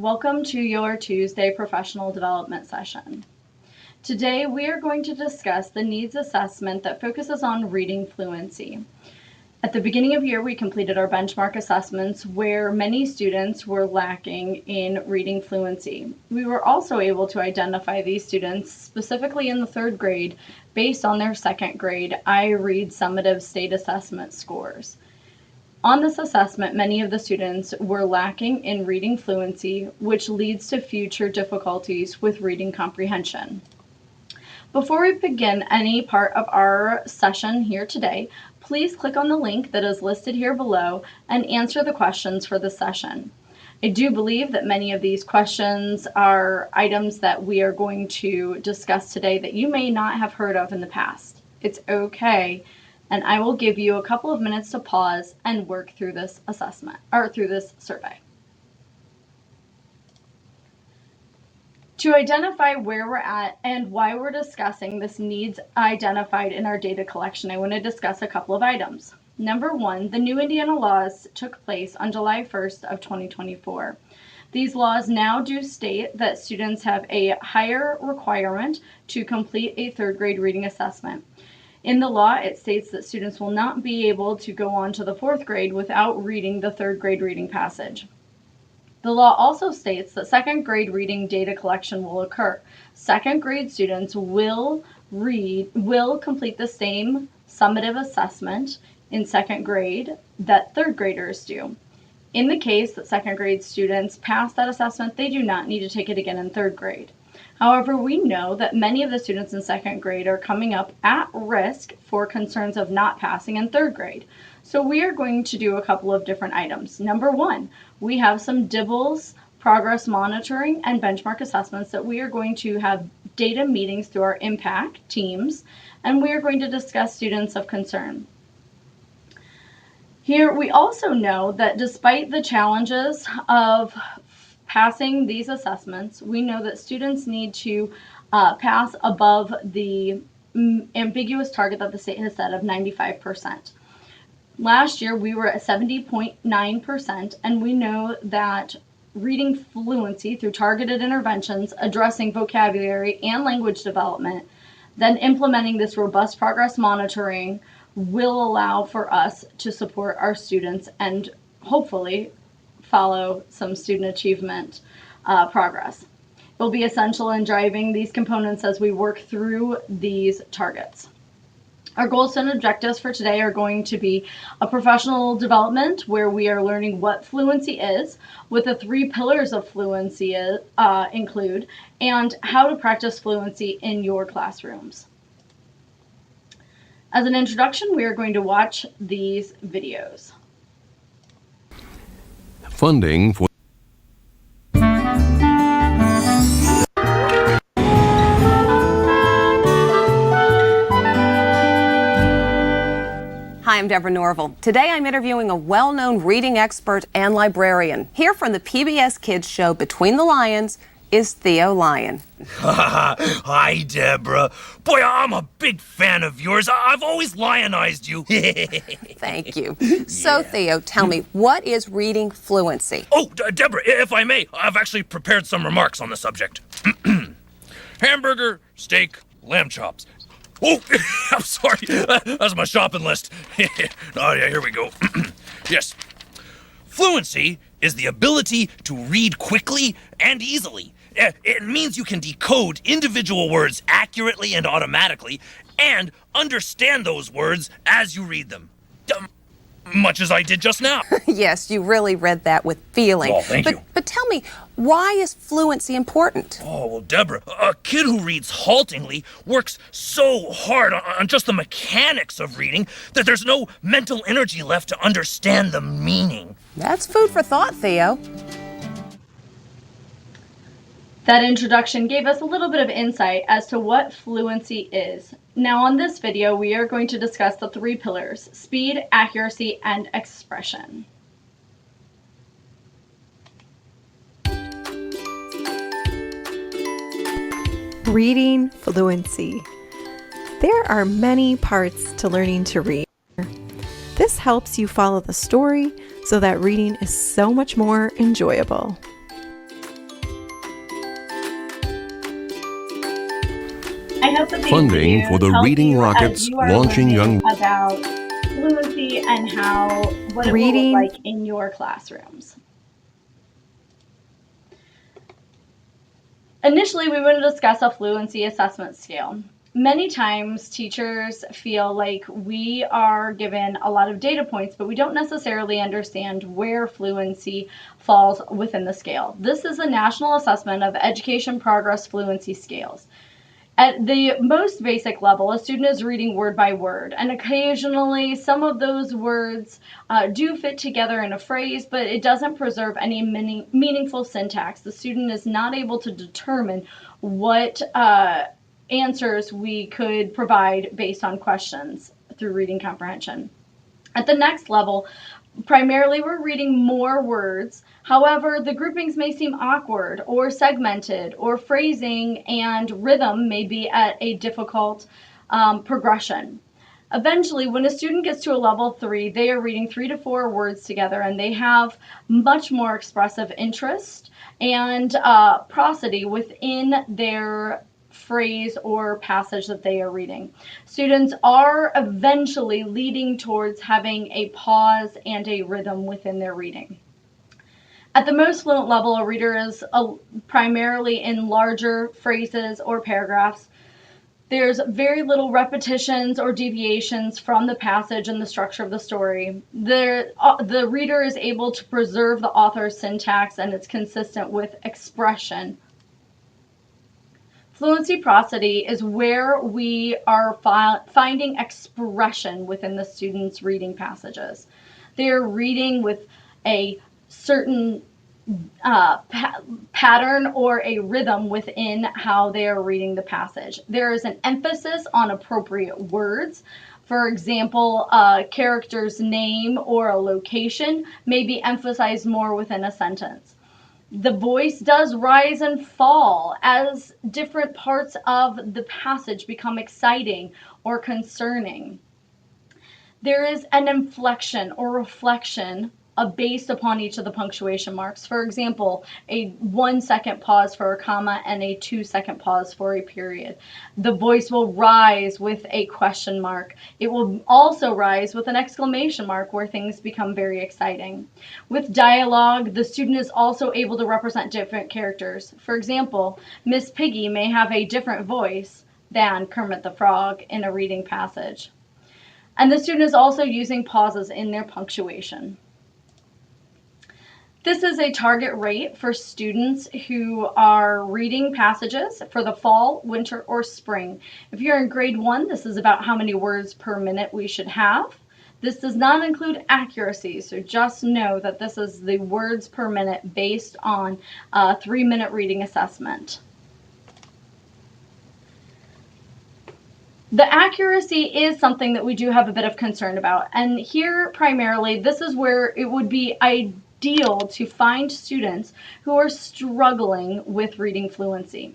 Welcome to your Tuesday professional development session. Today we are going to discuss the needs assessment that focuses on reading fluency. At the beginning of the year, we completed our benchmark assessments where many students were lacking in reading fluency. We were also able to identify these students specifically in the third grade based on their second grade iRead summative state assessment scores. On this assessment, many of the students were lacking in reading fluency, which leads to future difficulties with reading comprehension. Before we begin any part of our session here today, please click on the link that is listed here below and answer the questions for the session. I do believe that many of these questions are items that we are going to discuss today that you may not have heard of in the past. It's okay. And I will give you a couple of minutes to pause and work through this assessment or through this survey. To identify where we're at and why we're discussing this needs identified in our data collection, I want to discuss a couple of items. Number one, the new Indiana laws took place on July 1st of 2024. These laws now do state that students have a higher requirement to complete a third grade reading assessment. In the law, it states that students will not be able to go on to the fourth grade without reading the third grade reading passage. The law also states that second grade reading data collection will occur. Second grade students will complete the same summative assessment in second grade that third graders do. In the case that second grade students pass that assessment, they do not need to take it again in third grade. However, we know that many of the students in second grade are coming up at risk for concerns of not passing in third grade. So we are going to do a couple of different items. Number one, we have some DIBELS, progress monitoring, and benchmark assessments that we are going to have data meetings through our impact teams, and we are going to discuss students of concern. Here, we also know that despite the challenges of passing these assessments, we know that students need to pass above the ambiguous target that the state has set of 95%. Last year, we were at 70.9%, and we know that reading fluency through targeted interventions, addressing vocabulary and language development, then implementing this robust progress monitoring will allow for us to support our students and hopefully follow some student achievement progress. It will be essential in driving these components as we work through these targets. Our goals and objectives for today are going to be a professional development where we are learning what fluency is, what the three pillars of fluency include, and how to practice fluency in your classrooms. As an introduction, we are going to watch these videos. Funding for Hi, I'm Deborah Norville. Today I'm interviewing a well-known reading expert and librarian. Here from the PBS Kids show Between the Lions is Theo Lyon. Hi, Deborah. Boy, I'm a big fan of yours. I've always lionized you. Thank you. So, Theo, tell me, what is reading fluency? Oh, Deborah, if I may, I've actually prepared some remarks on the subject. Hamburger, steak, lamb chops. Oh, I'm sorry. That's my shopping list. Oh, yeah, here we go. Yes. Fluency is the ability to read quickly and easily. It means you can decode individual words accurately and automatically and understand those words as you read them. Much as I did just now. Yes, you really read that with feeling. Oh, thank you. But tell me, why is fluency important? Oh, well, Deborah, a kid who reads haltingly works so hard on just the mechanics of reading that there's no mental energy left to understand the meaning. That's food for thought, Theo. That introduction gave us a little bit of insight as to what fluency is. Now on this video, we are going to discuss the three pillars: speed, accuracy, and expression. Reading fluency. There are many parts to learning to read. This helps you follow the story so that reading is so much more enjoyable. I hope that these Funding videos for the help Reading you as Rockets you are Launching learning Young about fluency and what it will Reading. look like in your classrooms. Initially, we want to discuss a fluency assessment scale. Many times teachers feel like we are given a lot of data points, but we don't necessarily understand where fluency falls within the scale. This is a national assessment of education progress fluency scales. At the most basic level, a student is reading word by word, and occasionally some of those words do fit together in a phrase, but it doesn't preserve any meaningful syntax. The student is not able to determine what answers we could provide based on questions through reading comprehension. At the next level, primarily we're reading more words. However, the groupings may seem awkward or segmented, or phrasing and rhythm may be at a difficult progression. Eventually, when a student gets to a level 3, they are reading 3 to 4 words together, and they have much more expressive interest and prosody within their phrase or passage that they are reading. Students are eventually leading towards having a pause and a rhythm within their reading. At the most fluent level, a reader is primarily in larger phrases or paragraphs. There's very little repetitions or deviations from the passage and the structure of the story. The reader is able to preserve the author's syntax, and it's consistent with expression. Fluency prosody is where we are finding expression within the student's reading passages. They're reading with a certain pattern or a rhythm within how they are reading the passage. There is an emphasis on appropriate words. For example, a character's name or a location may be emphasized more within a sentence. The voice does rise and fall as different parts of the passage become exciting or concerning. There is an inflection or reflection based upon each of the punctuation marks. For example, a 1 second pause for a comma and a 2 second pause for a period. The voice will rise with a question mark. It will also rise with an exclamation mark where things become very exciting. With dialogue, the student is also able to represent different characters. For example, Miss Piggy may have a different voice than Kermit the Frog in a reading passage. And the student is also using pauses in their punctuation. This is a target rate for students who are reading passages for the fall, winter, or spring. If you're in grade 1, this is about how many words per minute we should have. This does not include accuracy, so just know that this is the words per minute based on a 3-minute reading assessment. The accuracy is something that we do have a bit of concern about, and here primarily this is where it would be ideal to find students who are struggling with reading fluency.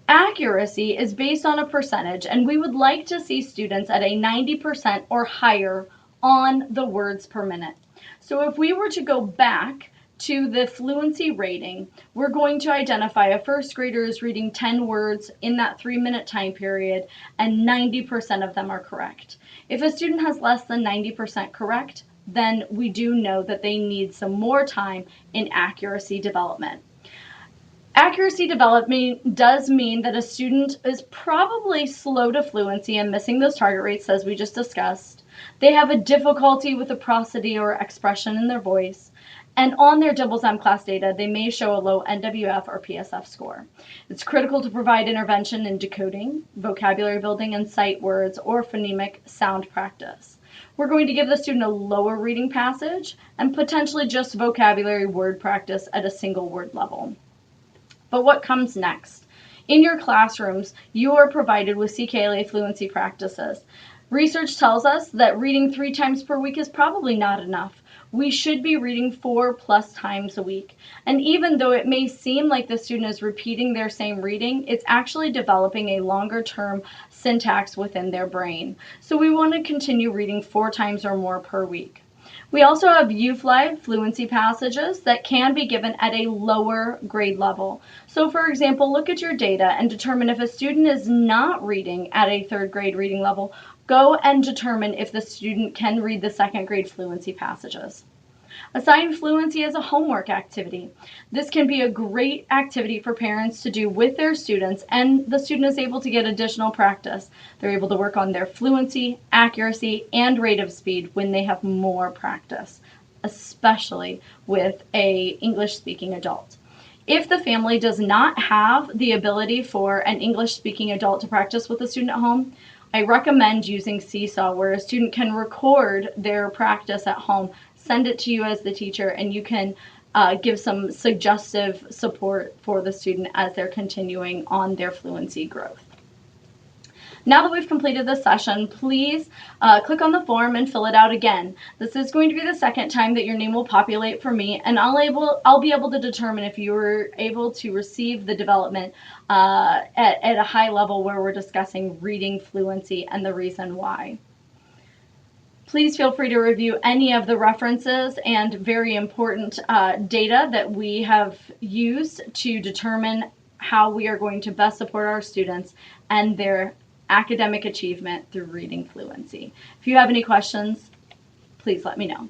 Accuracy is based on a percentage, and we would like to see students at a 90% or higher on the words per minute. So if we were to go back to the fluency rating, we're going to identify a first grader is reading 10 words in that 3-minute time period, and 90% of them are correct. If a student has less than 90% correct, then we do know that they need some more time in accuracy development. Accuracy development does mean that a student is probably slow to fluency and missing those target rates as we just discussed. They have a difficulty with the prosody or expression in their voice. And on their DIBELS MClass data, they may show a low NWF or PSF score. It's critical to provide intervention in decoding, vocabulary building, and sight words or phonemic sound practice. We're going to give the student a lower reading passage and potentially just vocabulary word practice at a single word level. But what comes next? In your classrooms, you are provided with CKLA fluency practices. Research tells us that reading 3 times per week is probably not enough. We should be reading 4+ times a week. And even though it may seem like the student is repeating their same reading, it's actually developing a longer-term syntax within their brain. So we want to continue reading 4 times or more per week. We also have UFLIVE fluency passages that can be given at a lower grade level. So for example, look at your data and determine if a student is not reading at a 3rd grade reading level. Go and determine if the student can read the 2nd grade fluency passages. Assign fluency as a homework activity. This can be a great activity for parents to do with their students, and the student is able to get additional practice. They're able to work on their fluency, accuracy, and rate of speed when they have more practice, especially with an English-speaking adult. If the family does not have the ability for an English-speaking adult to practice with a student at home, I recommend using Seesaw, where a student can record their practice at home, send it to you as the teacher, and you can give some suggestive support for the student as they're continuing on their fluency growth. Now that we've completed this session, please click on the form and fill it out again. This is going to be the 2nd time that your name will populate for me, and I'll be able to determine if you were able to receive the development at a high level where we're discussing reading fluency and the reason why. Please feel free to review any of the references and very important data that we have used to determine how we are going to best support our students and their academic achievement through reading fluency. If you have any questions, please let me know.